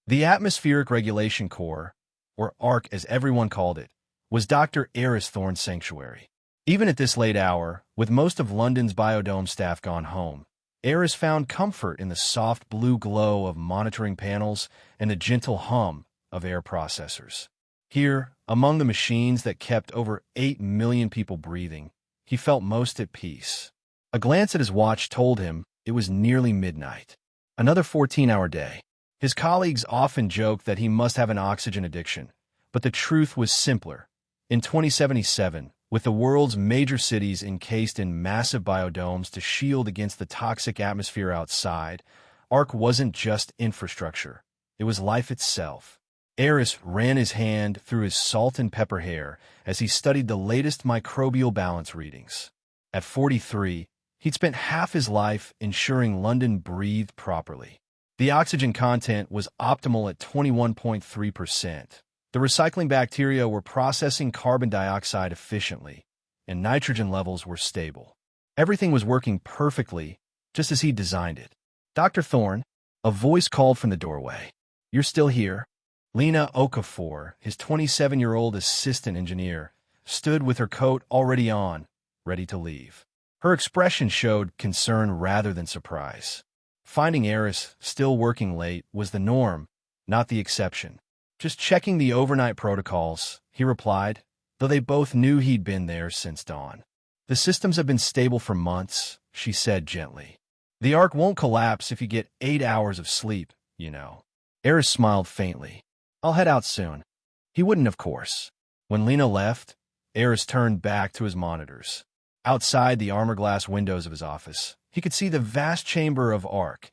The Atmospheric Regulation Corps, or ARC as everyone called it, was Dr. Eris Thorne's sanctuary. Even at this late hour, with most of London's biodome staff gone home, Eris found comfort in the soft blue glow of monitoring panels and the gentle hum of air processors. Here, among the machines that kept over 8 million people breathing, he felt most at peace. A glance at his watch told him it was nearly midnight. Another 14-hour day. His colleagues often joked that he must have an oxygen addiction, but the truth was simpler. In 2077, with the world's major cities encased in massive biodomes to shield against the toxic atmosphere outside, ARC wasn't just infrastructure. It was life itself. Eris ran his hand through his salt and pepper hair as he studied the latest microbial balance readings. At 43, he'd spent half his life ensuring London breathed properly. The oxygen content was optimal at 21.3%. The recycling bacteria were processing carbon dioxide efficiently, and nitrogen levels were stable. Everything was working perfectly, just as he designed it. "Dr. Thorne," a voice called from the doorway. "You're still here?" Lena Okafor, his 27-year-old assistant engineer, stood with her coat already on, ready to leave. Her expression showed concern rather than surprise. Finding Eris still working late was the norm, not the exception. "Just checking the overnight protocols," he replied, though they both knew he'd been there since dawn. "The systems have been stable for months," she said gently. "The ARC won't collapse if you get 8 hours of sleep, you know." Eris smiled faintly. "I'll head out soon." He wouldn't, of course. When Lena left, Eris turned back to his monitors. Outside the armor-glass windows of his office, he could see the vast chamber of ARC,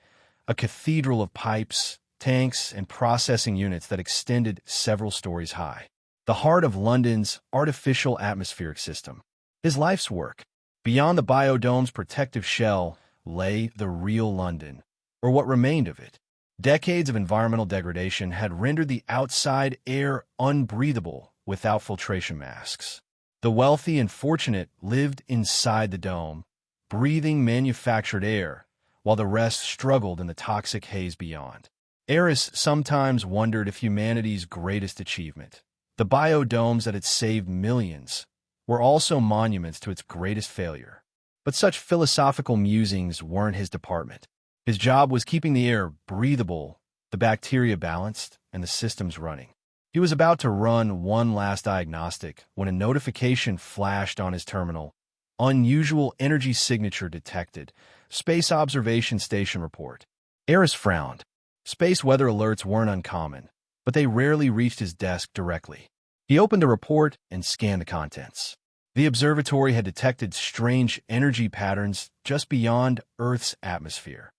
a cathedral of pipes, tanks, and processing units that extended several stories high. The heart of London's artificial atmospheric system. His life's work. Beyond the biodome's protective shell lay the real London, or what remained of it. Decades of environmental degradation had rendered the outside air unbreathable without filtration masks. The wealthy and fortunate lived inside the dome, breathing manufactured air, while the rest struggled in the toxic haze beyond. Eris sometimes wondered if humanity's greatest achievement, the biodomes that had saved millions, were also monuments to its greatest failure. But such philosophical musings weren't his department. His job was keeping the air breathable, the bacteria balanced, and the systems running. He was about to run one last diagnostic when a notification flashed on his terminal. "Unusual energy signature detected. Space Observation Station report." Eris frowned. Space weather alerts weren't uncommon, but they rarely reached his desk directly. He opened the report and scanned the contents. The observatory had detected strange energy patterns just beyond Earth's atmosphere.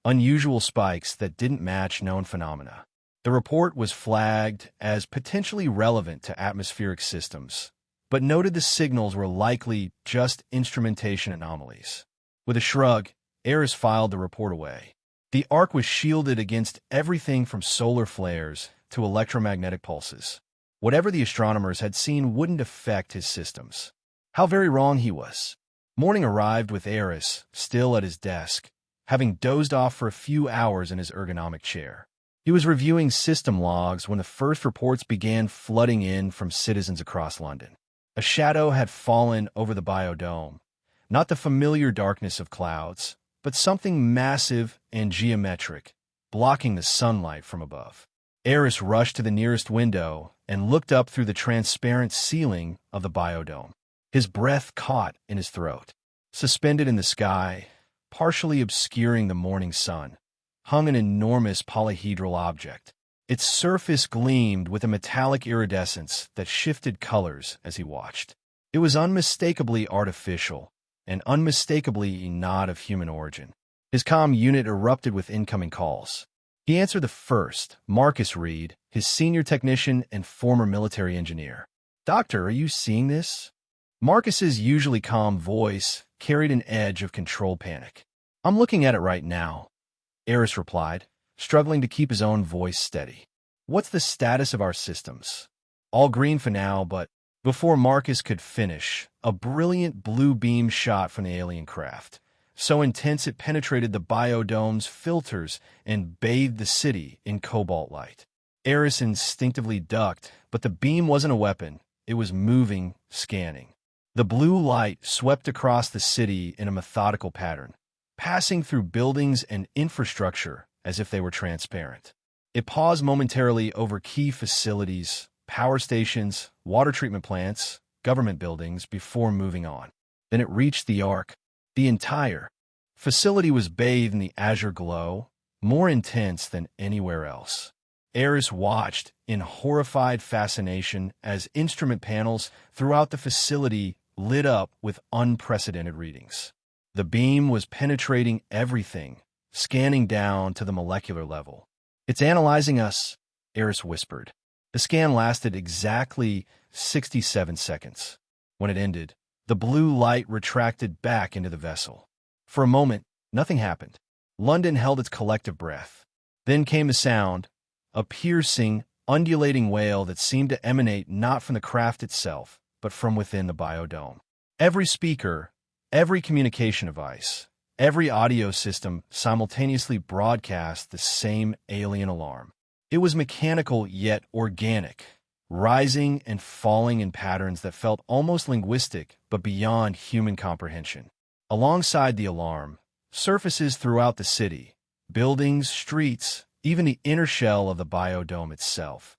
Unusual spikes that didn't match known phenomena. The report was flagged as potentially relevant to atmospheric systems, but noted the signals were likely just instrumentation anomalies. With a shrug, Eris filed the report away. The ARC was shielded against everything from solar flares to electromagnetic pulses. Whatever the astronomers had seen wouldn't affect his systems. How very wrong he was. Morning arrived with Eris still at his desk, having dozed off for a few hours in his ergonomic chair. He was reviewing system logs when the first reports began flooding in from citizens across London. A shadow had fallen over the biodome, not the familiar darkness of clouds, but something massive and geometric, blocking the sunlight from above. Eris rushed to the nearest window and looked up through the transparent ceiling of the biodome. His breath caught in his throat. Suspended in the sky, partially obscuring the morning sun, hung an enormous polyhedral object. Its surface gleamed with a metallic iridescence that shifted colors as he watched. It was unmistakably artificial, and unmistakably not of human origin. His comm unit erupted with incoming calls. He answered the first, Marcus Reed, his senior technician and former military engineer. "Doctor, are you seeing this?" Marcus's usually calm voice carried an edge of controlled panic. "I'm looking at it right now," Eris replied, struggling to keep his own voice steady. "What's the status of our systems?" "All green for now, but..." Before Marcus could finish, a brilliant blue beam shot from the alien craft, so intense it penetrated the biodome's filters and bathed the city in cobalt light. Eris instinctively ducked, but the beam wasn't a weapon. It was moving, scanning. The blue light swept across the city in a methodical pattern, passing through buildings and infrastructure as if they were transparent. It paused momentarily over key facilities, power stations, water treatment plants, government buildings before moving on. Then it reached the Ark. The entire facility was bathed in the azure glow, more intense than anywhere else. Eris watched in horrified fascination as instrument panels throughout the facility lit up with unprecedented readings. The beam was penetrating everything, scanning down to the molecular level. "It's analyzing us," Eris whispered. The scan lasted exactly 67 seconds. When it ended, the blue light retracted back into the vessel. For a moment, nothing happened. London held its collective breath. Then came a sound, a piercing, undulating wail that seemed to emanate not from the craft itself, but from within the biodome. Every speaker, every communication device, every audio system simultaneously broadcast the same alien alarm. It was mechanical yet organic, rising and falling in patterns that felt almost linguistic but beyond human comprehension. Alongside the alarm, surfaces throughout the city, buildings, streets, even the inner shell of the biodome itself,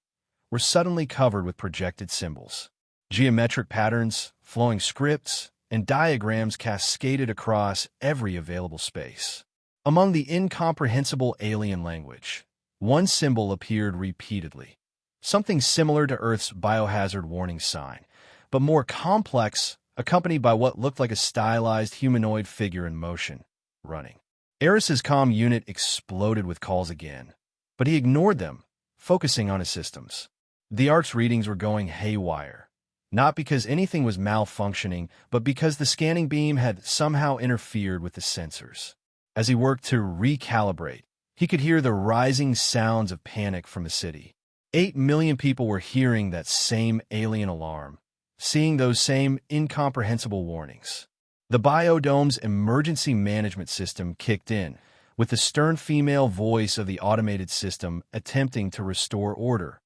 were suddenly covered with projected symbols. Geometric patterns, flowing scripts, and diagrams cascaded across every available space. Among the incomprehensible alien language, one symbol appeared repeatedly, something similar to Earth's biohazard warning sign, but more complex, accompanied by what looked like a stylized humanoid figure in motion, running. Eris's comm unit exploded with calls again, but he ignored them, focusing on his systems. The Ark's readings were going haywire, not because anything was malfunctioning, but because the scanning beam had somehow interfered with the sensors. As he worked to recalibrate, he could hear the rising sounds of panic from the city. 8 million people were hearing that same alien alarm, seeing those same incomprehensible warnings. The biodome's emergency management system kicked in, with the stern female voice of the automated system attempting to restore order.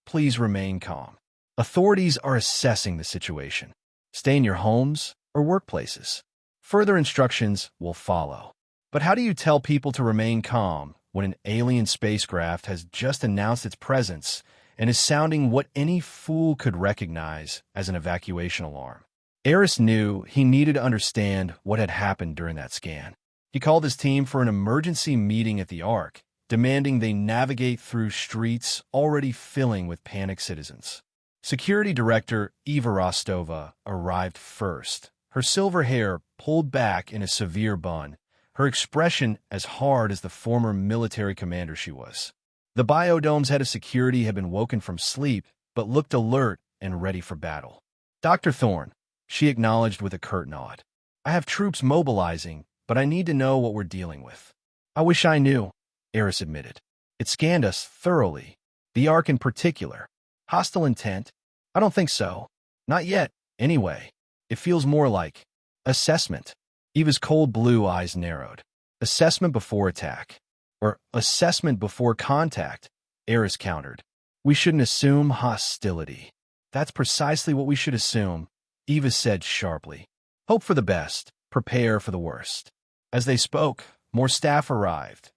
"Please remain calm. Authorities are assessing the situation. Stay in your homes or workplaces. Further instructions will follow." But how do you tell people to remain calm when an alien spacecraft has just announced its presence and is sounding what any fool could recognize as an evacuation alarm? Eris knew he needed to understand what had happened during that scan. He called his team for an emergency meeting at the Ark, demanding they navigate through streets already filling with panicked citizens. Security Director Eva Rostova arrived first, her silver hair pulled back in a severe bun, her expression as hard as the former military commander she was. The biodome's head of security had been woken from sleep, but looked alert and ready for battle. "Dr. Thorne," she acknowledged with a curt nod. "I have troops mobilizing, but I need to know what we're dealing with." "I wish I knew," Eris admitted. "It scanned us thoroughly. The Ark in particular. Hostile intent? I don't think so. Not yet, anyway. It feels more like assessment." Eva's cold blue eyes narrowed. "Assessment before attack. Or assessment before contact," Eris countered. "We shouldn't assume hostility." "That's precisely what we should assume," Eva said sharply. "Hope for the best, prepare for the worst." As they spoke, more staff arrived.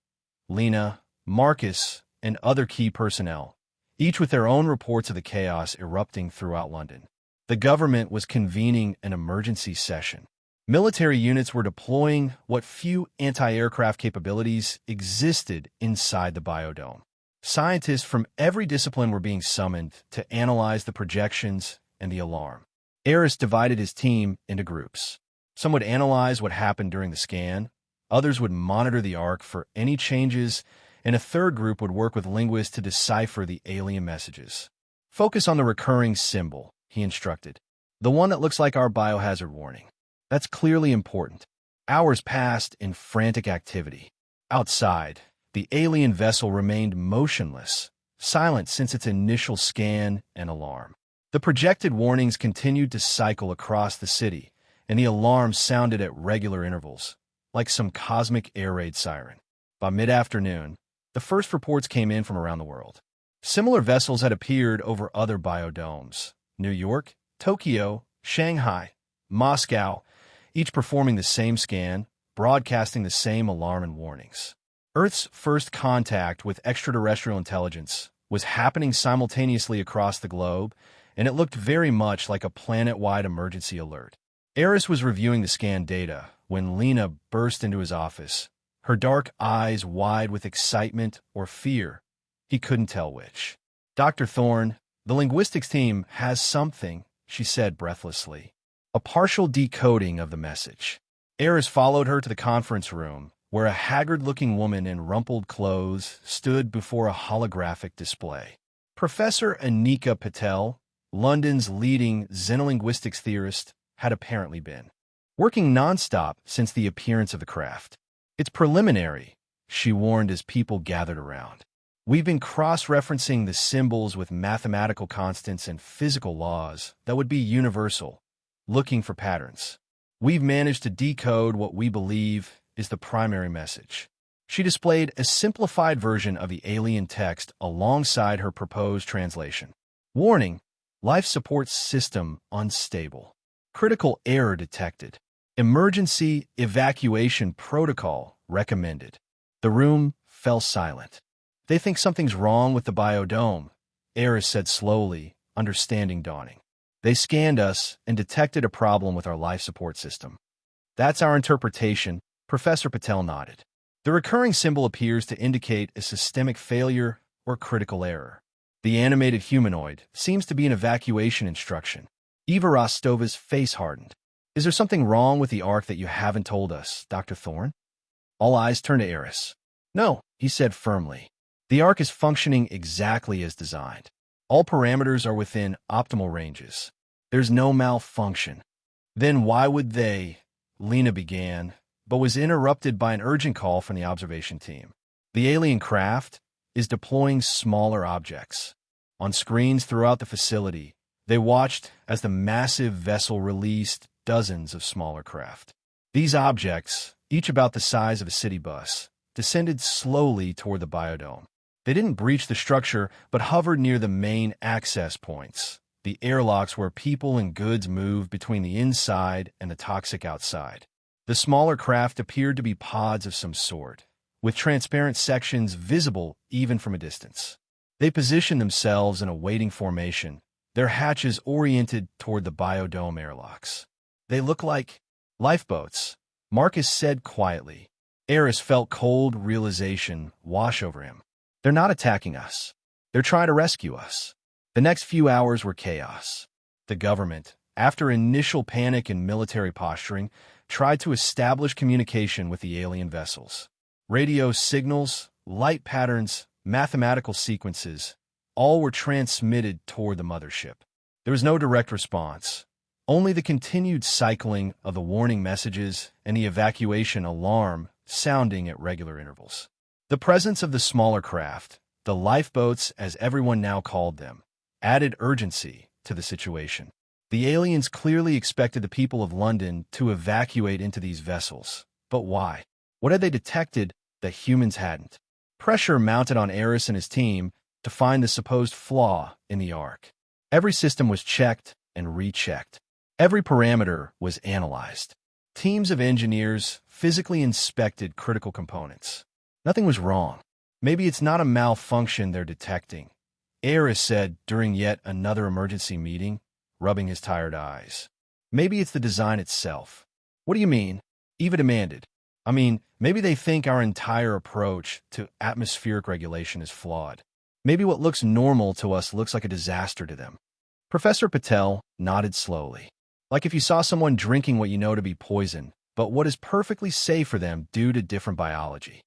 Lena, Marcus, and other key personnel, each with their own reports of the chaos erupting throughout London. The government was convening an emergency session. Military units were deploying what few anti-aircraft capabilities existed inside the biodome. Scientists from every discipline were being summoned to analyze the projections and the alarm. Eris divided his team into groups. Some would analyze what happened during the scan, others would monitor the Ark for any changes, and a third group would work with linguists to decipher the alien messages. "Focus on the recurring symbol," he instructed. "The one that looks like our biohazard warning. That's clearly important." Hours passed in frantic activity. Outside, the alien vessel remained motionless, silent since its initial scan and alarm. The projected warnings continued to cycle across the city, and the alarms sounded at regular intervals, like some cosmic air raid siren. By mid-afternoon, the first reports came in from around the world. Similar vessels had appeared over other biodomes: New York, Tokyo, Shanghai, Moscow, each performing the same scan, broadcasting the same alarm and warnings. Earth's first contact with extraterrestrial intelligence was happening simultaneously across the globe, and it looked very much like a planet-wide emergency alert. Eris was reviewing the scan data when Lena burst into his office, her dark eyes wide with excitement or fear. He couldn't tell which. "Dr. Thorne, the linguistics team has something," she said breathlessly. A partial decoding of the message. Eris followed her to the conference room, where a haggard-looking woman in rumpled clothes stood before a holographic display. Professor Anika Patel, London's leading xenolinguistics theorist, had apparently been working nonstop since the appearance of the craft. "It's preliminary," she warned as people gathered around. "We've been cross-referencing the symbols with mathematical constants and physical laws that would be universal, looking for patterns. We've managed to decode what we believe is the primary message." She displayed a simplified version of the alien text alongside her proposed translation. "Warning: life support system unstable. Critical error detected. Emergency evacuation protocol recommended." The room fell silent. "They think something's wrong with the biodome," Eris said slowly, understanding dawning. "They scanned us and detected a problem with our life support system." "That's our interpretation," Professor Patel nodded. "The recurring symbol appears to indicate a systemic failure or critical error. The animated humanoid seems to be an evacuation instruction." Eva Rostova's face hardened. "Is there something wrong with the Ark that you haven't told us, Dr. Thorne?" All eyes turned to Eris. "No," he said firmly. "The Ark is functioning exactly as designed. All parameters are within optimal ranges. There's no malfunction." "Then why would they?" Lena began, but was interrupted by an urgent call from the observation team. "The alien craft is deploying smaller objects." On screens throughout the facility, they watched as the massive vessel released dozens of smaller craft. These objects, each about the size of a city bus, descended slowly toward the biodome. They didn't breach the structure, but hovered near the main access points, the airlocks where people and goods move between the inside and the toxic outside. The smaller craft appeared to be pods of some sort, with transparent sections visible even from a distance. They positioned themselves in a waiting formation, their hatches oriented toward the biodome airlocks. "They look like lifeboats," Marcus said quietly. Eris felt cold realization wash over him. "They're not attacking us. They're trying to rescue us." The next few hours were chaos. The government, after initial panic and military posturing, tried to establish communication with the alien vessels. Radio signals, light patterns, mathematical sequences, all were transmitted toward the mothership. There was no direct response, only the continued cycling of the warning messages and the evacuation alarm sounding at regular intervals. The presence of the smaller craft, the lifeboats as everyone now called them, added urgency to the situation. The aliens clearly expected the people of London to evacuate into these vessels. But why? What had they detected that humans hadn't? Pressure mounted on Eris and his team to find the supposed flaw in the Ark. Every system was checked and rechecked. Every parameter was analyzed. Teams of engineers physically inspected critical components. Nothing was wrong. "Maybe it's not a malfunction they're detecting," Eris said during yet another emergency meeting, rubbing his tired eyes. "Maybe it's the design itself." "What do you mean?" Eva demanded. "I mean, maybe they think our entire approach to atmospheric regulation is flawed. Maybe what looks normal to us looks like a disaster to them." Professor Patel nodded slowly. "Like if you saw someone drinking what you know to be poison, but what is perfectly safe for them due to different biology."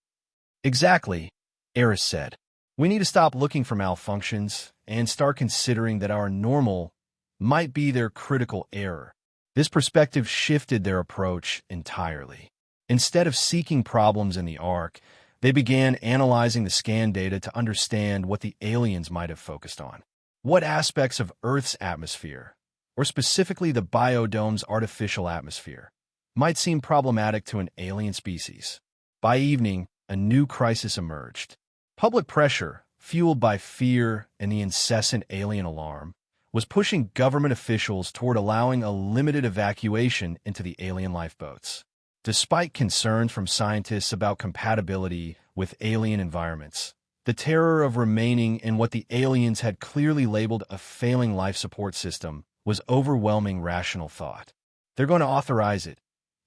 "Exactly," Eris said. "We need to stop looking for malfunctions and start considering that our normal might be their critical error." This perspective shifted their approach entirely. Instead of seeking problems in the Ark, they began analyzing the scan data to understand what the aliens might have focused on. What aspects of Earth's atmosphere, or specifically the biodome's artificial atmosphere, might seem problematic to an alien species. By evening, a new crisis emerged. Public pressure, fueled by fear and the incessant alien alarm, was pushing government officials toward allowing a limited evacuation into the alien lifeboats. Despite concerns from scientists about compatibility with alien environments, the terror of remaining in what the aliens had clearly labeled a failing life support system was overwhelming rational thought. They're going to authorize it,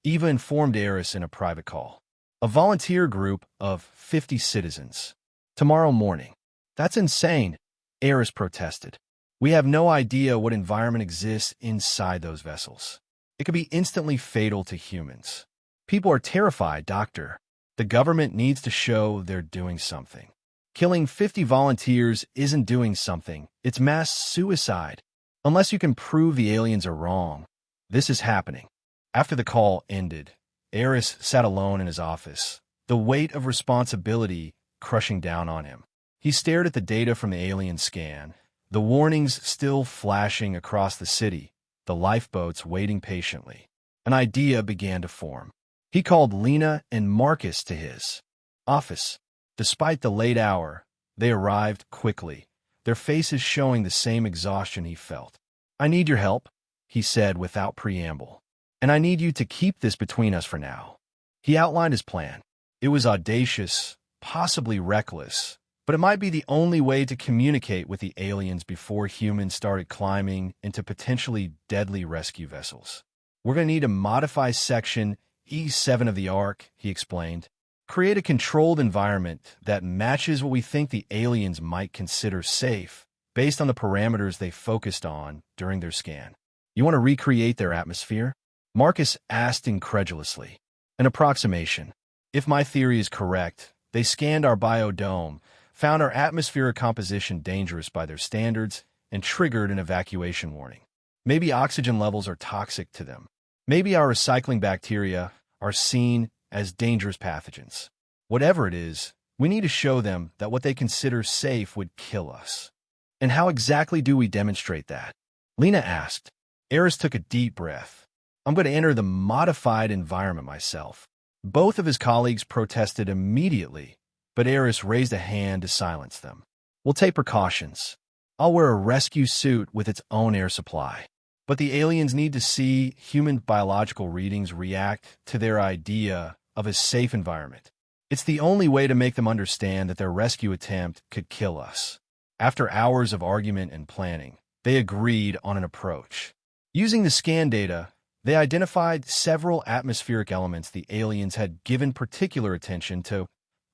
Eva informed Eris in a private call. A volunteer group of 50 citizens. Tomorrow morning. That's insane, Eris protested. We have no idea what environment exists inside those vessels. It could be instantly fatal to humans. People are terrified, Doctor. The government needs to show they're doing something. Killing 50 volunteers isn't doing something. It's mass suicide. Unless you can prove the aliens are wrong, this is happening. After the call ended, Eris sat alone in his office, the weight of responsibility crushing down on him. He stared at the data from the alien scan, the warnings still flashing across the city, the lifeboats waiting patiently. An idea began to form. He called Lena and Marcus to his office. Despite the late hour, they arrived quickly, their faces showing the same exhaustion he felt. I need your help, he said without preamble. And I need you to keep this between us for now. He outlined his plan. It was audacious, possibly reckless, but it might be the only way to communicate with the aliens before humans started climbing into potentially deadly rescue vessels. We're going to need to modify Section E7 of the Ark, he explained. Create a controlled environment that matches what we think the aliens might consider safe, based on the parameters they focused on during their scan. You want to recreate their atmosphere? Marcus asked incredulously. An approximation. If my theory is correct, they scanned our biodome, found our atmospheric composition dangerous by their standards, and triggered an evacuation warning. Maybe oxygen levels are toxic to them. Maybe our recycling bacteria are seen as dangerous pathogens. Whatever it is, we need to show them that what they consider safe would kill us. And how exactly do we demonstrate that? Lena asked. Eris took a deep breath. I'm going to enter the modified environment myself. Both of his colleagues protested immediately, but Eris raised a hand to silence them. We'll take precautions. I'll wear a rescue suit with its own air supply. But the aliens need to see human biological readings react to their idea of a safe environment. It's the only way to make them understand that their rescue attempt could kill us. After hours of argument and planning, they agreed on an approach. Using the scan data, they identified several atmospheric elements the aliens had given particular attention to: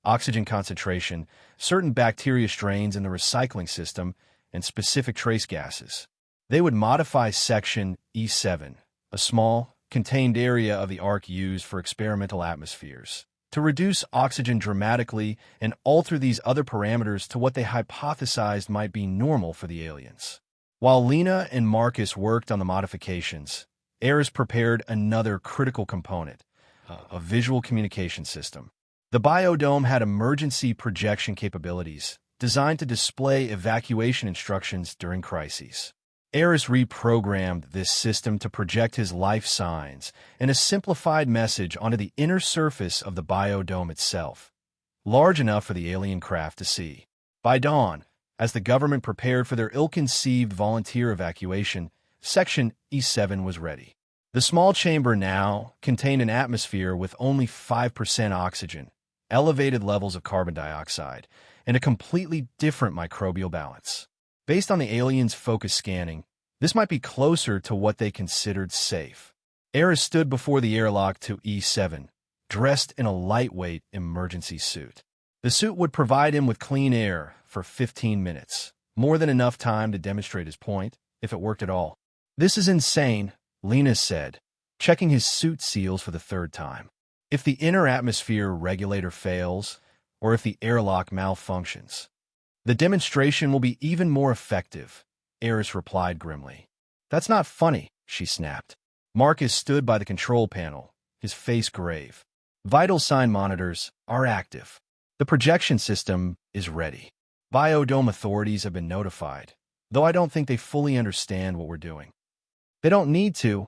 oxygen concentration, certain bacteria strains in the recycling system, and specific trace gases. They would modify Section E7, a small, contained area of the Ark used for experimental atmospheres, to reduce oxygen dramatically and alter these other parameters to what they hypothesized might be normal for the aliens. While Lena and Marcus worked on the modifications, Eris prepared another critical component, a visual communication system. The biodome had emergency projection capabilities designed to display evacuation instructions during crises. Eris reprogrammed this system to project his life signs and a simplified message onto the inner surface of the biodome itself, large enough for the alien craft to see. By dawn, as the government prepared for their ill-conceived volunteer evacuation, Section E7 was ready. The small chamber now contained an atmosphere with only 5% oxygen, elevated levels of carbon dioxide, and a completely different microbial balance. Based on the aliens' focus scanning, this might be closer to what they considered safe. Eris stood before the airlock to E7, dressed in a lightweight emergency suit. The suit would provide him with clean air for 15 minutes, more than enough time to demonstrate his point, if it worked at all. This is insane, Lena said, checking his suit seals for the third time. If the inner atmosphere regulator fails, or if the airlock malfunctions, the demonstration will be even more effective, Eris replied grimly. That's not funny, she snapped. Marcus stood by the control panel, his face grave. Vital sign monitors are active. The projection system is ready. Biodome authorities have been notified, though I don't think they fully understand what we're doing. They don't need to,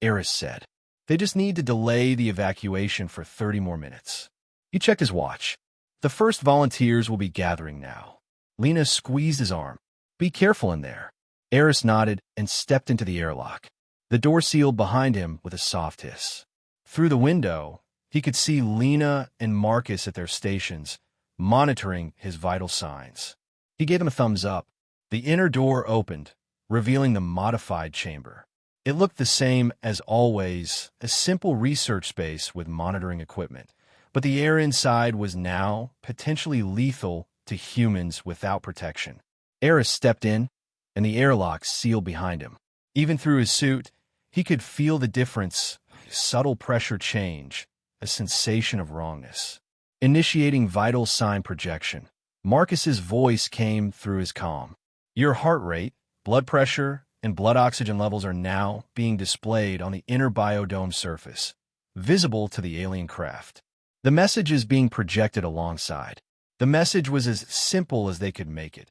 Eris said. They just need to delay the evacuation for 30 more minutes. He checked his watch. The first volunteers will be gathering now. Lena squeezed his arm. Be careful in there. Eris nodded and stepped into the airlock. The door sealed behind him with a soft hiss. Through the window, he could see Lena and Marcus at their stations, monitoring his vital signs. He gave them a thumbs up. The inner door opened, revealing the modified chamber. It looked the same as always, a simple research space with monitoring equipment. But the air inside was now potentially lethal to humans without protection. Eris stepped in, and the airlock sealed behind him. Even through his suit, he could feel the difference, subtle pressure change, a sensation of wrongness. Initiating vital sign projection. Marcus's voice came through his comm. Your heart rate, blood pressure, and blood oxygen levels are now being displayed on the inner biodome surface, visible to the alien craft. The message is being projected alongside. The message was as simple as they could make it.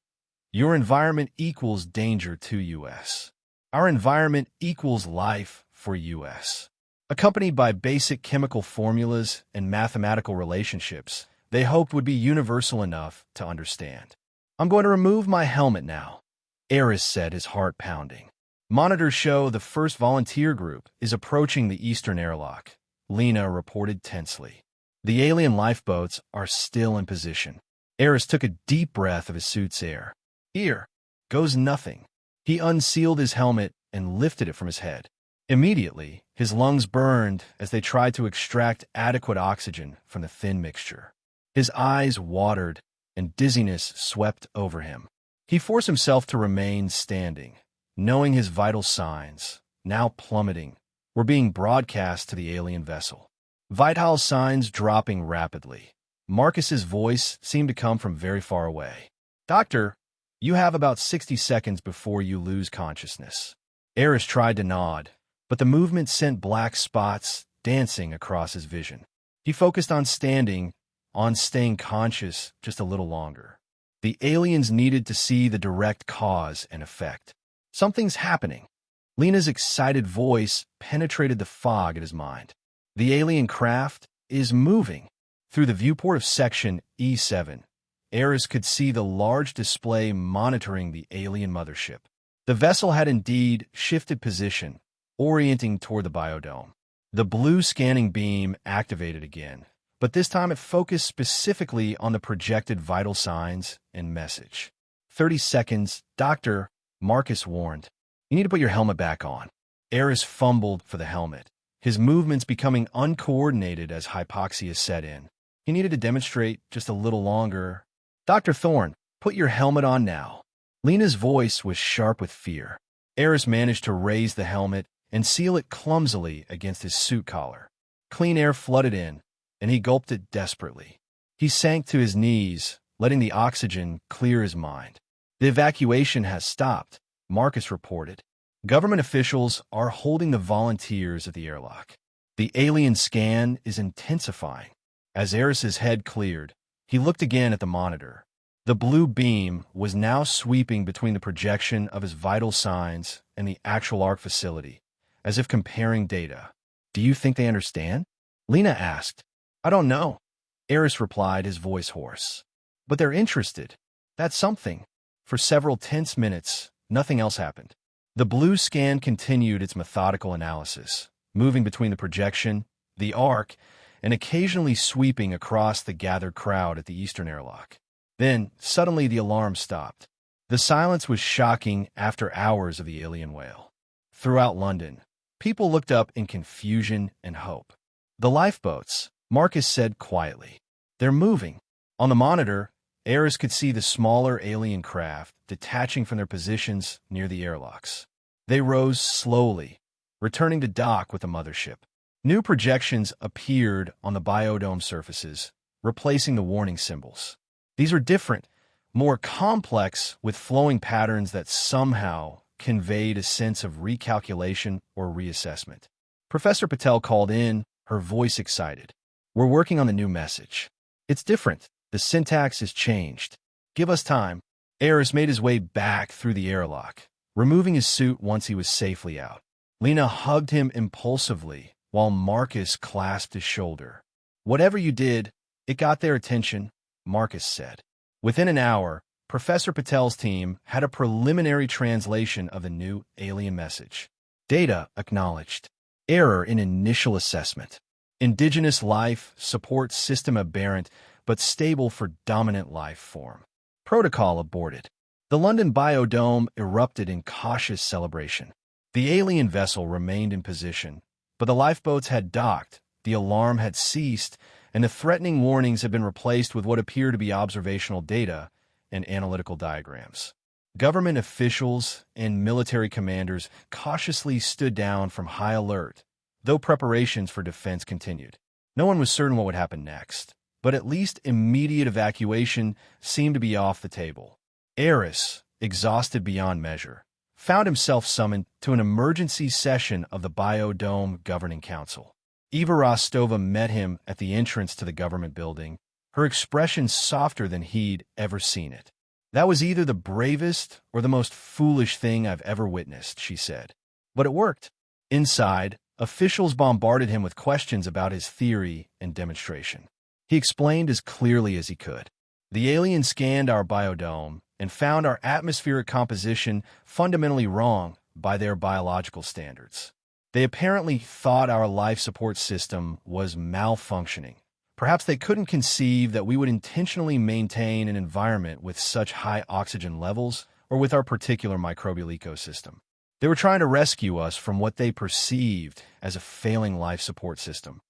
Your environment equals danger to US. Our environment equals life for US. Accompanied by basic chemical formulas and mathematical relationships, they hoped would be universal enough to understand. I'm going to remove my helmet now, Eris said, his heart pounding. Monitors show the first volunteer group is approaching the eastern airlock, Lena reported tensely. The alien lifeboats are still in position. Eris took a deep breath of his suit's air. Here goes nothing. He unsealed his helmet and lifted it from his head. Immediately, his lungs burned as they tried to extract adequate oxygen from the thin mixture. His eyes watered and dizziness swept over him. He forced himself to remain standing, knowing his vital signs, now plummeting, were being broadcast to the alien vessel. Vital signs dropping rapidly. Marcus's voice seemed to come from very far away. Doctor, you have about 60 seconds before you lose consciousness. Eris tried to nod, but the movement sent black spots dancing across his vision. He focused on staying conscious just a little longer. The aliens needed to see the direct cause and effect. Something's happening. Lena's excited voice penetrated the fog at his mind. The alien craft is moving. Through the viewport of Section E7, Eris could see the large display monitoring the alien mothership. The vessel had indeed shifted position, orienting toward the biodome. The blue scanning beam activated again, but this time it focused specifically on the projected vital signs and message. 30 seconds, Doctor, Marcus warned. You need to put your helmet back on. Eris fumbled for the helmet, his movements becoming uncoordinated as hypoxia set in. He needed to demonstrate just a little longer. Dr. Thorne, put your helmet on now. Lena's voice was sharp with fear. Eris managed to raise the helmet and seal it clumsily against his suit collar. Clean air flooded in, and he gulped it desperately. He sank to his knees, letting the oxygen clear his mind. The evacuation has stopped, Marcus reported. Government officials are holding the volunteers at the airlock. The alien scan is intensifying. As Eris's head cleared, he looked again at the monitor. The blue beam was now sweeping between the projection of his vital signs and the actual ARC facility, as if comparing data. Do you think they understand? Lena asked. I don't know, Eris replied, his voice hoarse. But they're interested. That's something. For several tense minutes, nothing else happened. The blue scan continued its methodical analysis, moving between the projection, the ARC, and occasionally sweeping across the gathered crowd at the eastern airlock. Then, suddenly the alarm stopped. The silence was shocking after hours of the alien wail. Throughout London, people looked up in confusion and hope. The lifeboats, Marcus said quietly. They're moving. On the monitor, Eris could see the smaller alien craft detaching from their positions near the airlocks. They rose slowly, returning to dock with the mothership. New projections appeared on the biodome surfaces, replacing the warning symbols. These are different, more complex, with flowing patterns that somehow conveyed a sense of recalculation or reassessment. Professor Patel called in, her voice excited. We're working on the new message. It's different. The syntax has changed. Give us time. Eris made his way back through the airlock, removing his suit once he was safely out. Lena hugged him impulsively, while Marcus clasped his shoulder. "Whatever you did, it got their attention," Marcus said. Within an hour, Professor Patel's team had a preliminary translation of the new alien message. Data acknowledged. Error in initial assessment. Indigenous life support system aberrant but stable for dominant life form. Protocol aborted. The London biodome erupted in cautious celebration. The alien vessel remained in position, but the lifeboats had docked, the alarm had ceased, and the threatening warnings had been replaced with what appeared to be observational data and analytical diagrams. Government officials and military commanders cautiously stood down from high alert, though preparations for defense continued. No one was certain what would happen next, but at least immediate evacuation seemed to be off the table. Eris, exhausted beyond measure, found himself summoned to an emergency session of the Biodome Governing Council. Eva Rostova met him at the entrance to the government building, her expression softer than he'd ever seen it. "That was either the bravest or the most foolish thing I've ever witnessed," she said. But it worked. Inside, officials bombarded him with questions about his theory and demonstration. He explained as clearly as he could. "The aliens scanned our biodome and found our atmospheric composition fundamentally wrong by their biological standards. They apparently thought our life support system was malfunctioning. Perhaps they couldn't conceive that we would intentionally maintain an environment with such high oxygen levels or with our particular microbial ecosystem. They were trying to rescue us from what they perceived as a failing life support system.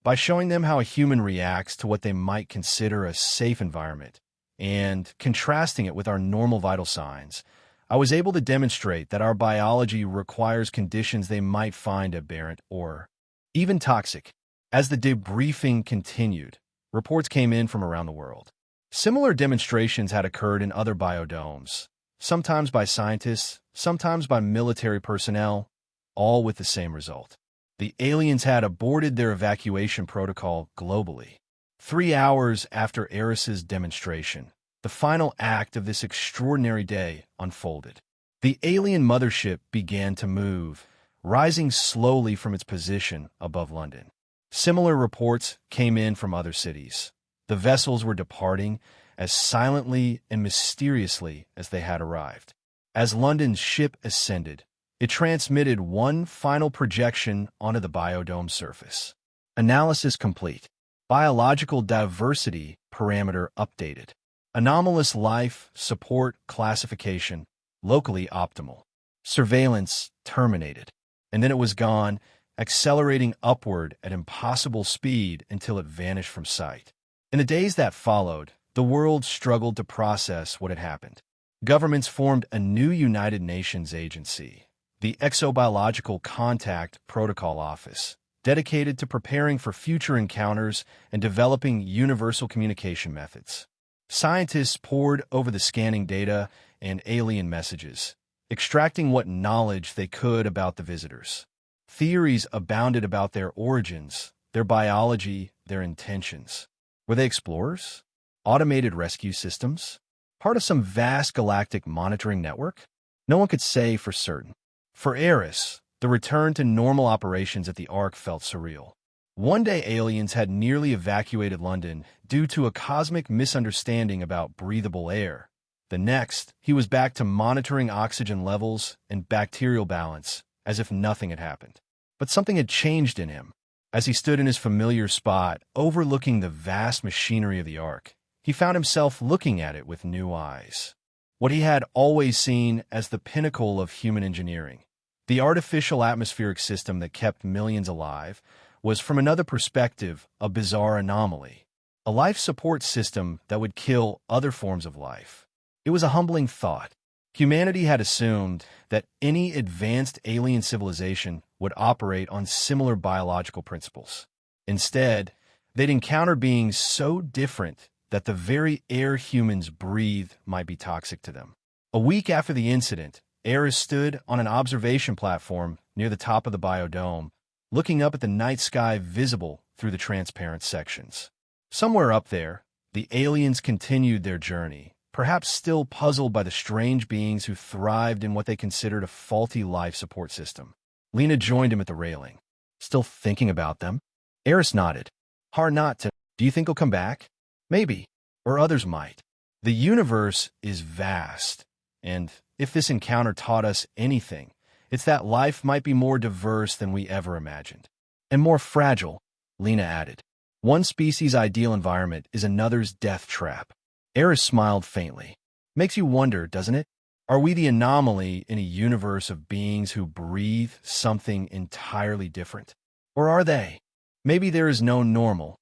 By showing them how a human reacts to what they might consider a safe environment and contrasting it with our normal vital signs, I was able to demonstrate that our biology requires conditions they might find aberrant or even toxic." As the debriefing continued, reports came in from around the world. Similar demonstrations had occurred in other biodomes, sometimes by scientists, sometimes by military personnel, all with the same result. The aliens had aborted their evacuation protocol globally. 3 hours after Eris's demonstration, the final act of this extraordinary day unfolded. The alien mothership began to move, rising slowly from its position above London. Similar reports came in from other cities. The vessels were departing as silently and mysteriously as they had arrived. As London's ship ascended, it transmitted one final projection onto the biodome surface. Analysis complete. Biological diversity parameter updated. Anomalous life support classification locally optimal. Surveillance terminated. And then it was gone, accelerating upward at impossible speed until it vanished from sight. In the days that followed, the world struggled to process what had happened. Governments formed a new United Nations agency, the Exobiological Contact Protocol Office, dedicated to preparing for future encounters and developing universal communication methods. Scientists pored over the scanning data and alien messages, extracting what knowledge they could about the visitors. Theories abounded about their origins, their biology, their intentions. Were they explorers? Automated rescue systems? Part of some vast galactic monitoring network? No one could say for certain. For Eris, the return to normal operations at the Ark felt surreal. One day aliens had nearly evacuated London due to a cosmic misunderstanding about breathable air. The next, he was back to monitoring oxygen levels and bacterial balance as if nothing had happened. But something had changed in him. As he stood in his familiar spot, overlooking the vast machinery of the Ark, he found himself looking at it with new eyes. What he had always seen as the pinnacle of human engineering, the artificial atmospheric system that kept millions alive, was from another perspective a bizarre anomaly, a life support system that would kill other forms of life. It was a humbling thought. Humanity had assumed that any advanced alien civilization would operate on similar biological principles. Instead, they'd encounter beings so different that the very air humans breathe might be toxic to them. A week after the incident, Eris stood on an observation platform near the top of the biodome, looking up at the night sky visible through the transparent sections. Somewhere up there, the aliens continued their journey, perhaps still puzzled by the strange beings who thrived in what they considered a faulty life support system. Lena joined him at the railing. Still thinking about them? Eris nodded. Hard not to. Do you think he'll come back? Maybe. Or others might. The universe is vast, and if this encounter taught us anything, it's that life might be more diverse than we ever imagined. And more fragile, Lena added. One species' ideal environment is another's death trap. Eris smiled faintly. Makes you wonder, doesn't it? Are we the anomaly in a universe of beings who breathe something entirely different? Or are they? Maybe there is no normal,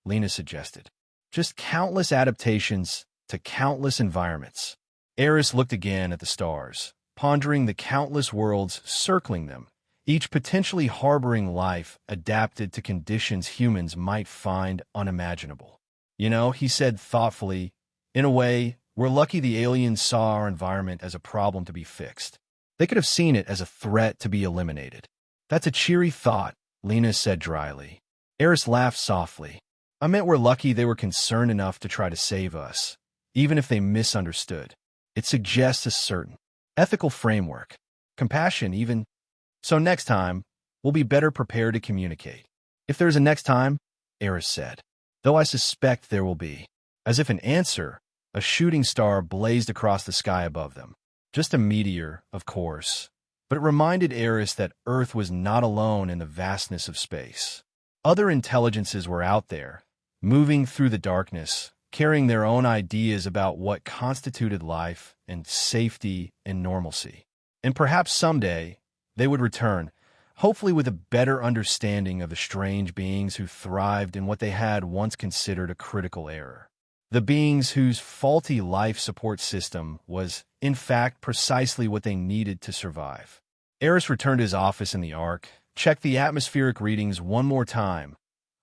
Lena suggested. Just countless adaptations to countless environments. Eris looked again at the stars, pondering the countless worlds circling them, each potentially harboring life adapted to conditions humans might find unimaginable. You know, he said thoughtfully, in a way, we're lucky the aliens saw our environment as a problem to be fixed. They could have seen it as a threat to be eliminated. That's a cheery thought, Lena said dryly. Eris laughed softly. I meant we're lucky they were concerned enough to try to save us, even if they misunderstood. It suggests a certain ethical framework, compassion even. So next time, we'll be better prepared to communicate. If there's a next time, Eris said, though I suspect there will be. As if in answer, a shooting star blazed across the sky above them. Just a meteor, of course, but it reminded Eris that Earth was not alone in the vastness of space. Other intelligences were out there, moving through the darkness, carrying their own ideas about what constituted life and safety and normalcy. And perhaps someday, they would return, hopefully with a better understanding of the strange beings who thrived in what they had once considered a critical error. The beings whose faulty life support system was, in fact, precisely what they needed to survive. Eris returned to his office in the Ark, checked the atmospheric readings one more time.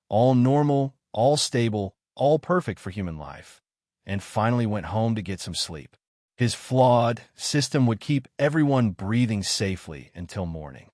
All normal, all stable, all perfect for human life, and finally went home to get some sleep. His flawed system would keep everyone breathing safely until morning.